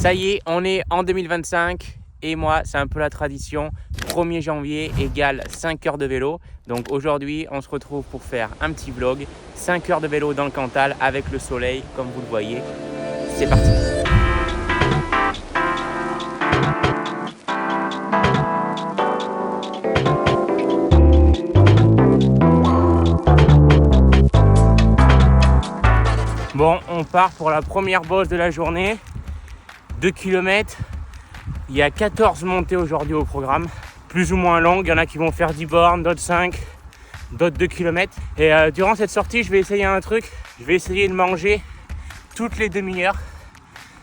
Ça y est, on est en 2025 et moi, c'est un peu la tradition. 1er janvier égale 5 heures de vélo. Donc aujourd'hui, on se retrouve pour faire un petit vlog. 5 heures de vélo dans le Cantal avec le soleil, comme vous le voyez. C'est parti. Bon, on part pour la première bosse de la journée. 2 km. Il y a 14 montées aujourd'hui au programme. Plus ou moins longues. Il y en a qui vont faire 10 bornes, d'autres 5, d'autres 2 km. Et durant cette sortie, je vais essayer un truc. Je vais essayer de manger toutes les demi-heures.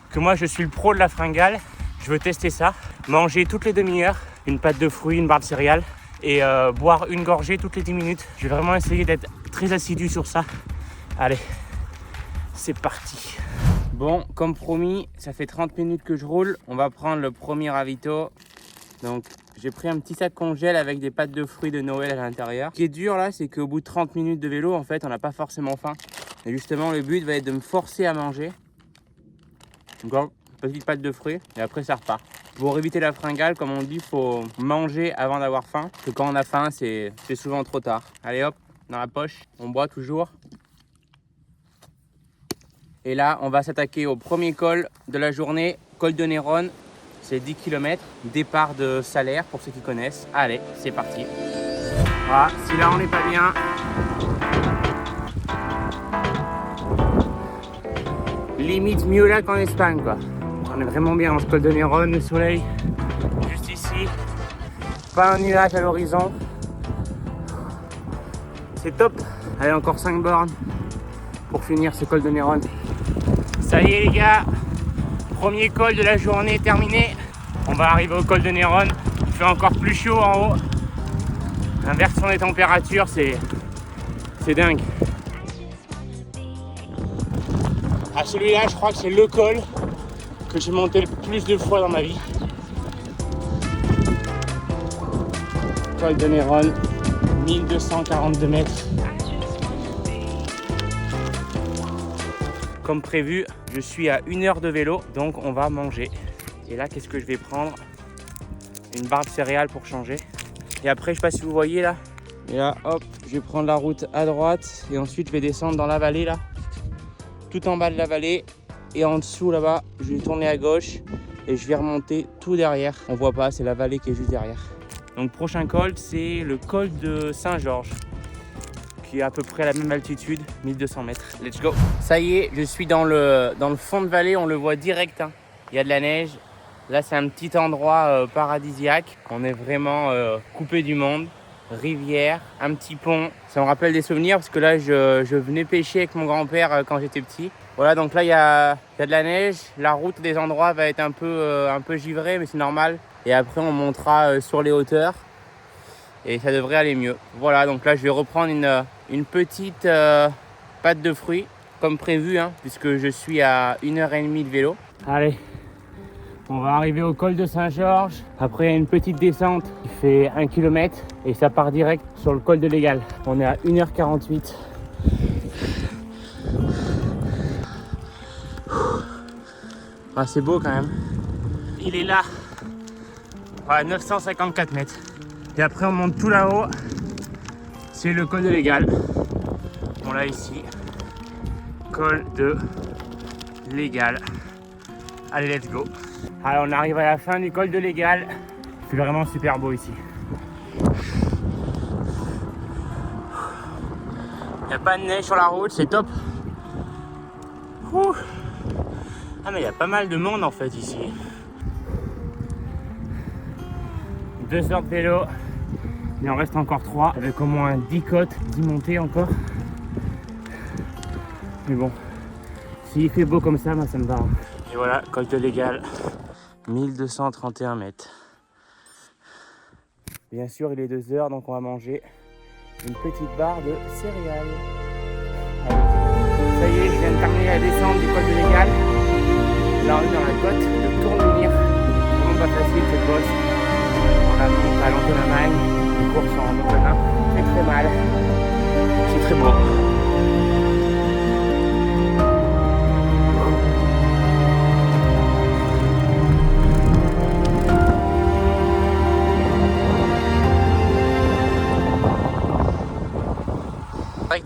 Que moi, je suis le pro de la fringale. Je veux tester ça. Manger toutes les demi-heures. Une pâte de fruits, une barre de céréales. Et boire une gorgée toutes les 10 minutes. Je vais vraiment essayer d'être très assidu sur ça. Allez, c'est parti. Bon, comme promis, ça fait 30 minutes que je roule. On va prendre le premier ravito. Donc, j'ai pris un petit sac congèle avec des pâtes de fruits de Noël à l'intérieur. Ce qui est dur là, c'est qu'au bout de 30 minutes de vélo, en fait, on n'a pas forcément faim. Et justement, le but va être de me forcer à manger. Donc, petite pâte de fruits et après ça repart. Pour éviter la fringale, comme on dit, il faut manger avant d'avoir faim. Parce que quand on a faim, c'est souvent trop tard. Allez hop, dans la poche, on boit toujours. Et là, on va s'attaquer au premier col de la journée, col de Néronne. C'est 10 km, départ de Salaire pour ceux qui connaissent. Allez, c'est parti. Voilà, si là on n'est pas bien. Limite mieux là qu'en Espagne, quoi. On est vraiment bien dans ce col de Néronne, le soleil juste ici. Pas un nuage à l'horizon. C'est top. Allez, encore 5 bornes pour finir ce col de Néronne. Ça y est les gars, premier col de la journée terminé. On va arriver au col de Néronne. Il fait encore plus chaud en haut. Inversion des températures, c'est dingue. À celui-là, je crois que c'est le col que j'ai monté le plus de fois dans ma vie. Col de Néronne, 1242 mètres. Comme prévu, je suis à 1 heure de vélo, donc on va manger. Et là, qu'est-ce que je vais prendre? Une barre de céréales pour changer. Et après, je sais pas si vous voyez là. Et là, hop, je vais prendre la route à droite. Et ensuite, je vais descendre dans la vallée là. Tout en bas de la vallée. Et en dessous là-bas, je vais tourner à gauche. Et je vais remonter tout derrière. On voit pas, c'est la vallée qui est juste derrière. Donc prochain col, c'est le col de Saint-Georges. Qui est à peu près à la même altitude, 1200 mètres. Let's go. Ça y est, je suis dans le fond de vallée, on le voit direct. Hein. Il y a de la neige. Là, c'est un petit endroit paradisiaque. On est vraiment coupé du monde. Rivière, un petit pont. Ça me rappelle des souvenirs parce que là, je venais pêcher avec mon grand-père quand j'étais petit. Voilà, donc là, il y a de la neige. La route des endroits va être un peu givrée, mais c'est normal. Et après, on montera sur les hauteurs. Et ça devrait aller mieux. Voilà, donc là je vais reprendre une petite pâte de fruits comme prévu, hein, puisque je suis à 1h30 de vélo. Allez, on va arriver au col de Saint-Georges. Après, il y a une petite descente qui fait 1 km et ça part direct sur le col de l'Égal. On est à 1h48. Ah, c'est beau quand même. Il est là, à 954 mètres. Et après on monte tout là-haut, c'est le col de l'Égal. On l'a ici, col de l'Égal. Allez, let's go. Alors on arrive à la fin du col de l'Égal. C'est vraiment super beau ici. Il n'y a pas de neige sur la route, c'est top. Ouh. Ah mais il y a pas mal de monde en fait ici. 2 heures de vélo. Il en reste encore 3 avec au moins 10 côtes, 10 montées encore. Mais bon, s'il fait beau comme ça, moi ça me va. Et voilà, col de l'Égal, 1231 mètres. Bien sûr, il est 2 heures, donc on va manger une petite barre de céréales. Allez. Ça y est, je viens de terminer la descente du col de l'Égal. Là, on est dans la côte de Tournemire. Vraiment pas facile cette bosse. On a à l'Antonamagne. Les courses en Montana, c'est très mal. C'est très beau.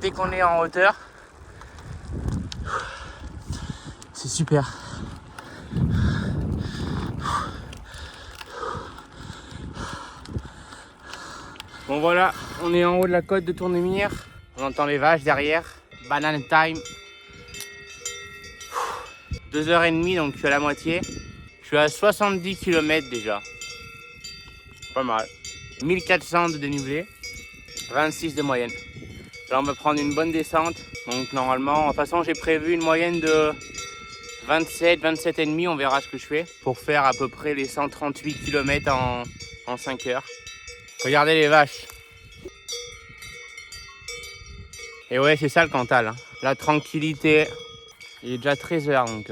dès qu'on est en hauteur. C'est super. Bon voilà, on est en haut de la côte de Tournemire. On entend les vaches derrière. Banana time. 2h30, donc je suis à la moitié. Je suis à 70 km déjà. Pas mal. 1400 de dénivelé, 26 de moyenne. Là on va prendre une bonne descente. Donc normalement, de toute façon j'ai prévu une moyenne de 27, 27,5. On verra ce que je fais pour faire à peu près les 138 km en 5 heures. Regardez les vaches. Et ouais, c'est ça le Cantal, hein. La tranquillité. Il est déjà 13h, donc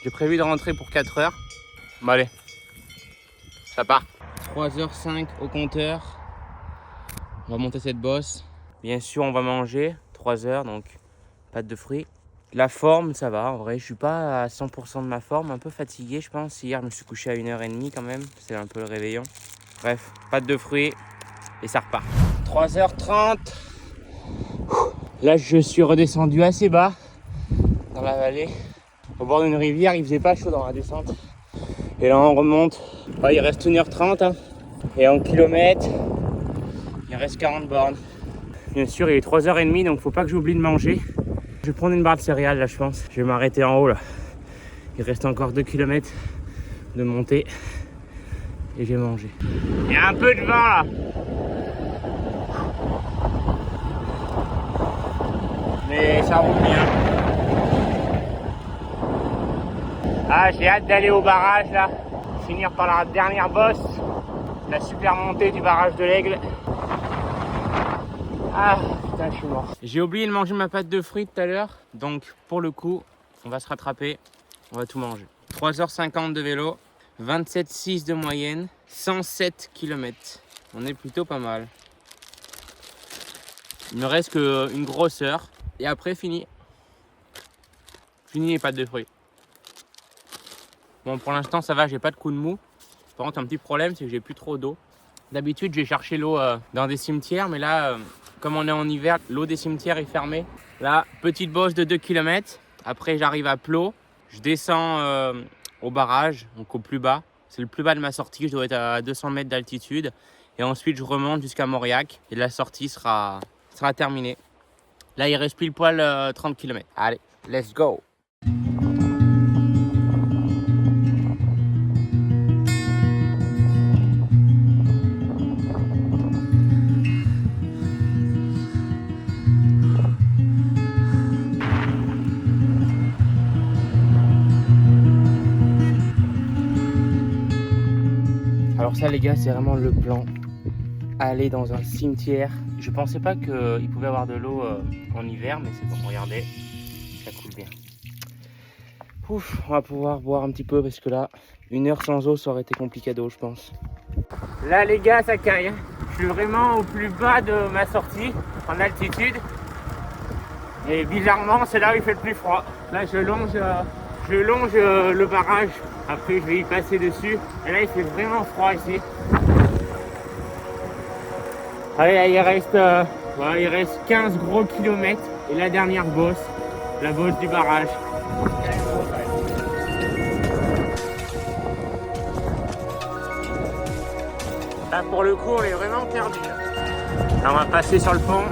j'ai prévu de rentrer pour 4 heures. Bon allez, ça part. 3h05 au compteur. On va monter cette bosse. Bien sûr, on va manger. 3 heures, donc pâte de fruits. La forme, ça va. En vrai, je suis pas à 100% de ma forme. Un peu fatigué, je pense. Hier, je me suis couché à 1h30 quand même. C'est un peu le réveillon. Bref, pâte de fruits. Et ça repart. 3h30. Là, je suis redescendu assez bas dans la vallée. Au bord d'une rivière, il faisait pas chaud dans la descente. Et là, on remonte. Oh, il reste 1h30. Hein. Et en kilomètres, il reste 40 bornes. Bien sûr, il est 3h30, donc faut pas que j'oublie de manger. Je vais prendre une barre de céréales là, je pense. Je vais m'arrêter en haut là. Il reste encore 2 km de montée. Et j'ai mangé. Il y a un peu de vent là. Mais ça roule bien. Ah, j'ai hâte d'aller au barrage là. Finir par la dernière bosse. La super montée du barrage de l'Aigle. Ah putain, je suis mort. J'ai oublié de manger ma pâte de fruits tout à l'heure. Donc pour le coup, on va se rattraper. On va tout manger. 3h50 de vélo. 27,6 de moyenne. 107 km. On est plutôt pas mal. Il me reste qu'une grosse heure. Et après, fini. Fini les pâtes de fruits. Bon, pour l'instant, ça va, j'ai pas de coup de mou. Par contre, un petit problème, c'est que j'ai plus trop d'eau. D'habitude, je vais chercher l'eau dans des cimetières, mais là, comme on est en hiver, l'eau des cimetières est fermée. Là, petite bosse de 2 km. Après, j'arrive à Plot. Je descends au barrage, donc au plus bas. C'est le plus bas de ma sortie, je dois être à 200 mètres d'altitude. Et ensuite, je remonte jusqu'à Mauriac. Et la sortie sera terminée. Là, il reste pile poil 30 km. Allez, let's go! Alors ça les gars, c'est vraiment le plan. Aller dans un cimetière. Je pensais pas qu'il pouvait avoir de l'eau en hiver, mais c'est bon, regardez, ça coule bien. Ouf, on va pouvoir boire un petit peu parce que là, 1 heure sans eau, ça aurait été compliqué d'eau, je pense. Là les gars, ça caille. Je suis vraiment au plus bas de ma sortie, en altitude. Et bizarrement, c'est là où il fait le plus froid. Là, je longe le barrage. Après, je vais y passer dessus. Et là, il fait vraiment froid ici. Allez, il reste 15 gros kilomètres. Et la dernière bosse, la bosse du barrage. Là, pour le coup, on est vraiment perdu. Là, on va passer sur le pont.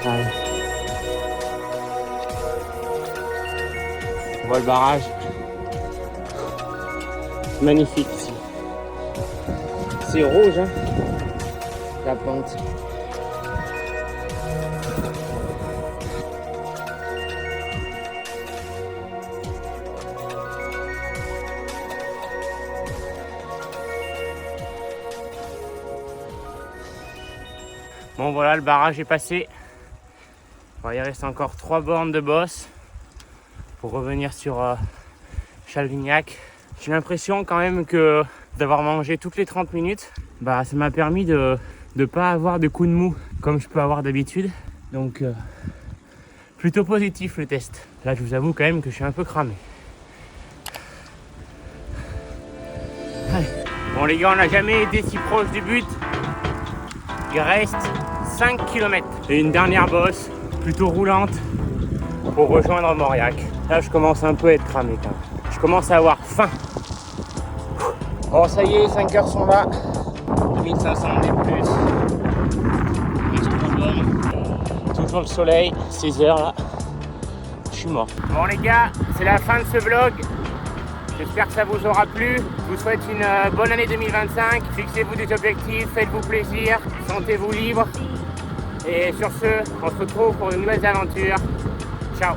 Allez. On voit le barrage. Magnifique ici. C'est rouge, hein, la pente. Bon voilà, le barrage est passé. Bon, il reste encore 3 bornes de bosse pour revenir sur Chalvignac. J'ai l'impression quand même que d'avoir mangé toutes les 30 minutes, ça m'a permis de ne pas avoir de coups de mou comme je peux avoir d'habitude. Donc Plutôt positif le test. Là, je vous avoue quand même que je suis un peu cramé. Allez. Bon les gars, on n'a jamais été si proche du but. Il reste 5 km. Et une dernière bosse, plutôt roulante, pour rejoindre Mauriac. Là, je commence un peu à être cramé quand même. Je commence à avoir faim. Bon, ça y est, 5 heures sont là. 1500 des plus. Toujours le soleil, 16 heures là. Je suis mort. Bon les gars, c'est la fin de ce vlog. J'espère que ça vous aura plu. Je vous souhaite une bonne année 2025. Fixez-vous des objectifs, faites-vous plaisir, sentez-vous libre. Et sur ce, on se retrouve pour de nouvelles aventures. Ciao.